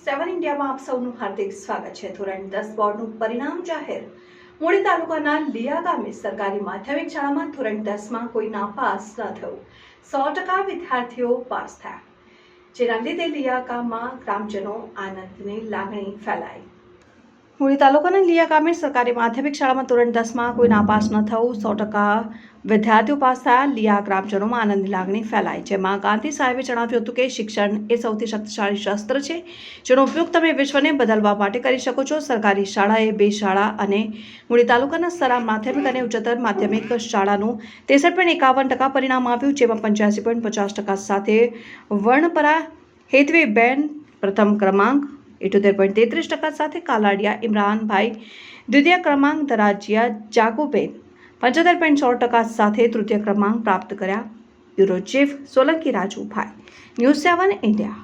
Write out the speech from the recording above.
7 ઇન્ડિયામાં આપ સૌનું હાર્દિક સ્વાગત છે। ધોરણ 10 બોર્ડનું પરિણામ જાહેર। મૂળી તાલુકાના લિયા ગામે સરકારી માધ્યમિક શાળામાં ધોરણ 10માં કોઈ નાપાસ ન થયું। 100% વિદ્યાર્થીઓ પાસ થયા, જેના લીધે લિયા ગામમાં ગ્રામજનો આનંદની લાગણી ફેલાઈ। મૂળી તાલુકાના લિયા ગામે સરકારી માધ્યમિક શાળામાં ધોરણ 10માં કોઈ નાપાસ ન થયું, 100% વિદ્યાર્થીઓ પાસ થયા। લિયા ગ્રામજનોમાં આનંદની લાગણી ફેલાઈ, જેમાં ગાંધી સાહેબે જણાવ્યું હતું કે શિક્ષણ એ સૌથી શક્તિશાળી શસ્ત્ર છે, જેનો ઉપયોગ તમે વિશ્વને બદલવા માટે કરી શકો છો। સરકારી શાળાએ 2 શાળા અને મૂળી તાલુકાના સરા માધ્યમિક અને ઉચ્ચતર માધ્યમિક શાળાનું 63.51% પરિણામ આવ્યું, જેમાં 85.50% સાથે વર્ણપરા હેતવીબેન પ્રથમ ક્રમાંક, 78.33% સાથે કાલાડિયા ઇમરાનભાઈ દ્વિતીય ક્રમાંક, ધરાજીયા જાગુબેન 75.16% સાથે તૃતીય ક્રમાંક પ્રાપ્ત કર્યા। Bureau chief Solanki Rajubhai, news 7 India.